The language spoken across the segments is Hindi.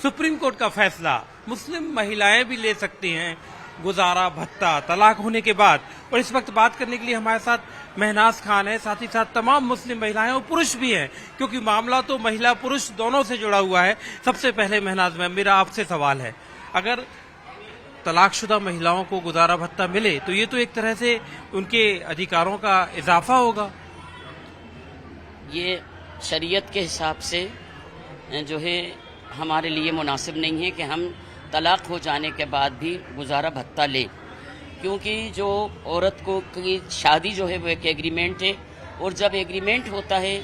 सुप्रीम कोर्ट का फैसला, मुस्लिम महिलाएं भी ले सकती हैं गुजारा भत्ता तलाक होने के बाद। और इस वक्त बात करने के लिए हमारे साथ महनाज खान है, साथ ही साथ तमाम मुस्लिम महिलाएं और पुरुष भी हैं, क्योंकि मामला तो महिला पुरुष दोनों से जुड़ा हुआ है। सबसे पहले महनाज मैम, मेरा आपसे सवाल है, अगर तलाकशुदा महिलाओं को गुजारा भत्ता मिले तो ये तो एक तरह से उनके अधिकारों का इजाफा होगा। ये शरीयत के हिसाब से जो है हमारे लिए मुनासिब नहीं है कि हम तलाक हो जाने के बाद भी गुजारा भत्ता लें, क्योंकि जो औरत को की शादी जो है वो एक एग्रीमेंट है, और जब एग्रीमेंट होता है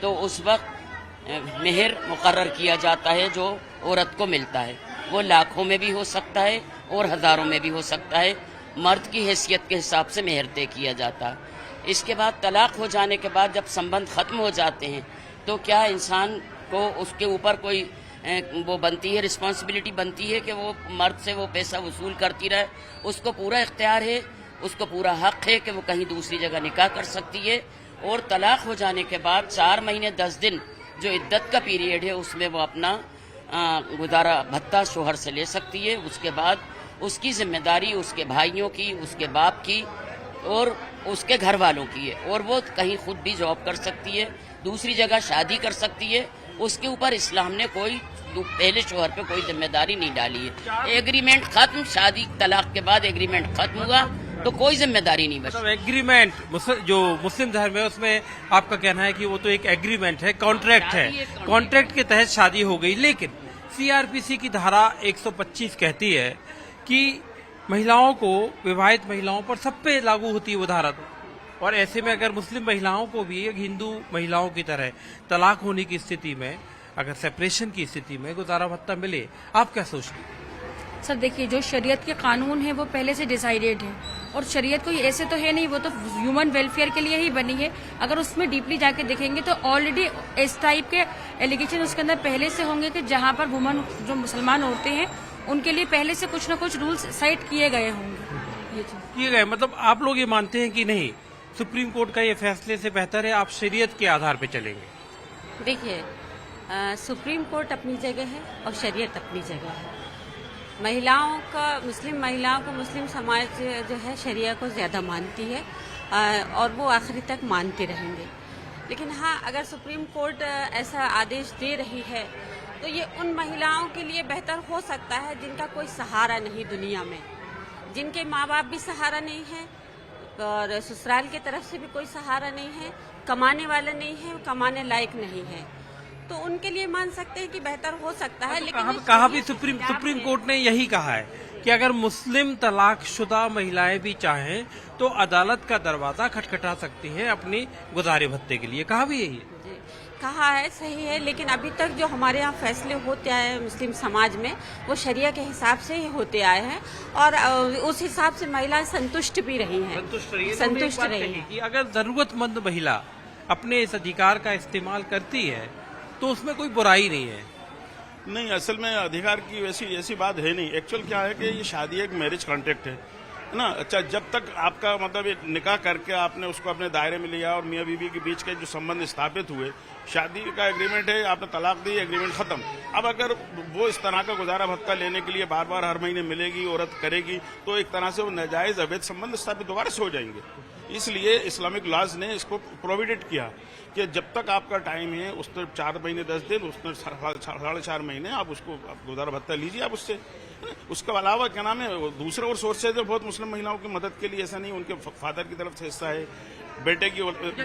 तो उस वक्त मेहर मुकर्रर किया जाता है जो औरत को मिलता है। वो लाखों में भी हो सकता है और हज़ारों में भी हो सकता है। मर्द की हैसियत के हिसाब से मेहर तय किया जाता है। इसके बाद तलाक हो जाने के बाद जब संबंध ख़त्म हो जाते हैं तो क्या इंसान को उसके ऊपर कोई वो बनती है, रिस्पॉन्सिबिलिटी बनती है कि वो मर्द से वो पैसा वसूल करती रहे। उसको पूरा इख्तियार है, उसको पूरा हक है कि वो कहीं दूसरी जगह निकाह कर सकती है। और तलाक हो जाने के बाद 4 महीने 10 दिन जो इद्दत का पीरियड है उसमें वो अपना गुजारा भत्ता शोहर से ले सकती है। उसके बाद उसकी जिम्मेदारी उसके भाइयों की, उसके बाप की और उसके घर वालों की है, और वो कहीं खुद भी जॉब कर सकती है, दूसरी जगह शादी कर सकती है। उसके ऊपर इस्लाम ने कोई पहले शोहर पे कोई जिम्मेदारी नहीं डाली है। एग्रीमेंट खत्म, शादी तलाक के बाद एग्रीमेंट खत्म हुआ तो कोई जिम्मेदारी नहीं बची। एग्रीमेंट जो मुस्लिम धर्म है उसमें आपका कहना है कि वो तो एक एग्रीमेंट है, कॉन्ट्रैक्ट है, कॉन्ट्रैक्ट के तहत शादी हो गई। लेकिन सीआरपीसी की धारा 125 कहती है कि महिलाओं को, विवाहित महिलाओं पर सब पे लागू होती है वो धारा। तो और ऐसे में अगर मुस्लिम महिलाओं को भी हिंदू महिलाओं की तरह तलाक होने की स्थिति में, अगर सेपरेशन की स्थिति में गुजारा भत्ता मिले, आप क्या सोचते हैं? सर देखिए, जो शरीयत के कानून है वो पहले से डिसाइडेड है, और शरीयत कोई ऐसे तो है नहीं, वो तो ह्यूमन वेलफेयर के लिए ही बनी है। अगर उसमें डीपली जाके देखेंगे तो ऑलरेडी इस टाइप के एलिगेशन उसके अंदर पहले से होंगे कि जहाँ पर वुमन जो मुसलमान होते हैं उनके लिए पहले से कुछ न कुछ रूल्स सेट किए गए होंगे। ये किए गए मतलब आप लोग ये मानते हैं कि नहीं, सुप्रीम कोर्ट का ये फैसले से बेहतर है आप शरीयत के आधार पर चलेंगे? देखिए, सुप्रीम कोर्ट अपनी जगह है और शरीयत अपनी जगह है। महिलाओं का, मुस्लिम महिलाओं को मुस्लिम समाज जो है शरिया को ज़्यादा मानती है, और वो आखिरी तक मानते रहेंगे। लेकिन हाँ, अगर सुप्रीम कोर्ट ऐसा आदेश दे रही है तो ये उन महिलाओं के लिए बेहतर हो सकता है जिनका कोई सहारा नहीं दुनिया में, जिनके माँ बाप भी सहारा नहीं है और ससुराल की तरफ से भी कोई सहारा नहीं है, कमाने वाला नहीं है, कमाने लायक नहीं है, तो उनके लिए मान सकते हैं कि बेहतर हो सकता है। लेकिन कहा भी सुप्रीम कोर्ट ने यही कहा है कि अगर मुस्लिम तलाकशुदा महिलाएं भी चाहें तो अदालत का दरवाजा खटखटा सकती हैं अपनी गुजारे भत्ते के लिए। कहा भी यही है? कहा है, सही है, लेकिन अभी तक जो हमारे यहाँ फैसले होते आए हैं मुस्लिम समाज में वो शरिया के हिसाब से ही होते आए हैं, और उस हिसाब से महिलाएं संतुष्ट भी रही हैं, संतुष्ट रही हैं। कि अगर जरूरतमंद महिला अपने इस अधिकार का इस्तेमाल करती है तो उसमें कोई बुराई नहीं है। नहीं, असल में अधिकार की ऐसी बात है नहीं। एक्चुअल क्या है कि ये शादी एक मैरिज कॉन्ट्रैक्ट है ना। अच्छा, जब तक आपका मतलब एक निकाह करके आपने उसको अपने दायरे में लिया और मियाँ बीवी के बीच के जो संबंध स्थापित हुए, शादी का एग्रीमेंट है, आपने तलाक दी, एग्रीमेंट खत्म। अब अगर वो इस तरह का गुजारा भत्ता लेने के लिए बार बार हर महीने मिलेगी, औरत करेगी, तो एक तरह से वो नाजायज अवैध संबंध स्थापित दोबारा से हो जाएंगे। इसलिए इस्लामिक लॉज ने इसको प्रोविडेट किया कि जब तक आपका टाइम है, उस तक 4 महीने 10 दिन, उस तक 4.5 महीने आप उसको गुजारा भत्ता लीजिए। आप उससे, उसके अलावा क्या नाम है, दूसरे और सोर्सेज है बहुत मुस्लिम महिलाओं की मदद के लिए। ऐसा नहीं उनके फादर की तरफ से हिस्सा है, बेटे की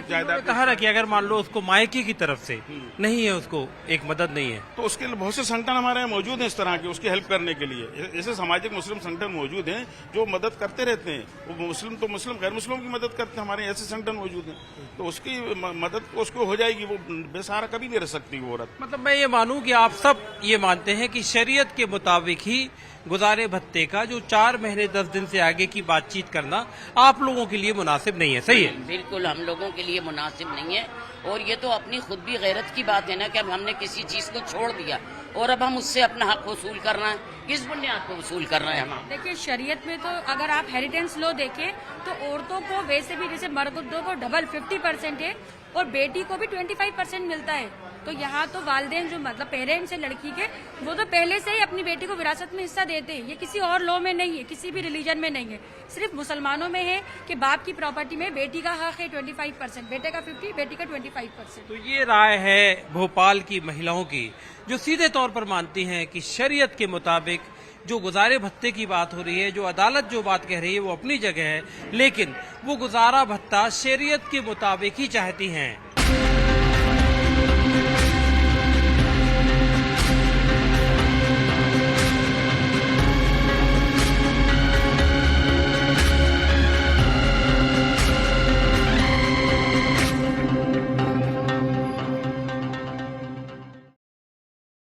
जायदाद। कहा ना कि अगर मान लो उसको मायके की तरफ से नहीं है, उसको एक मदद नहीं है, तो उसके लिए बहुत से संगठन हमारे यहाँ मौजूद हैं इस तरह के, उसकी हेल्प करने के लिए। ऐसे सामाजिक मुस्लिम संगठन मौजूद हैं जो मदद करते रहते हैं। वो मुस्लिम तो मुस्लिम, गैर मुस्लिम की मदद करते हैं, हमारे ऐसे संगठन मौजूद हैं, तो उसकी मदद उसको हो जाएगी। वो बेसहारा कभी नहीं रह सकती वो औरत। मतलब मैं ये मानूं कि आप सब ये मानते हैं कि शरीयत के मुताबिक ही गुजारे भत्ते का जो 4 महीने 10 दिन से आगे की बातचीत करना आप लोगों के लिए मुनासिब नहीं है। सही है? बिल्कुल हम लोगों के लिए मुनासिब नहीं है, और ये तो अपनी खुद भी गैरत की बात है ना कि अब हमने किसी चीज को छोड़ दिया और अब हम उससे अपना हक वसूल कर रहे हैं। किस बुनियाद पर वसूल कर रहे हैं हम? देखिए, शरीयत में तो अगर आप हेरिटेंस लॉ देखें तो औरतों को वैसे भी जैसे मर्दों को डबल 50% है और बेटी को भी 25% मिलता है। तो यहाँ तो वालिदैन जो मतलब पेरेंट्स है लड़की के, वो तो पहले से ही अपनी बेटी को विरासत में हिस्सा देते हैं। ये किसी और लॉ में नहीं है, किसी भी रिलीजन में नहीं है, सिर्फ मुसलमानों में है कि बाप की प्रॉपर्टी में बेटी का हक है 25%, बेटे का 50%, बेटी का 25%। तो ये राय है भोपाल की महिलाओं की, जो सीधे तौर पर मानती हैं कि शरीयत के मुताबिक जो गुजारे भत्ते की बात हो रही है, जो अदालत जो बात कह रही है वो अपनी जगह है, लेकिन वो गुजारा भत्ता शरीयत के मुताबिक ही चाहती हैं।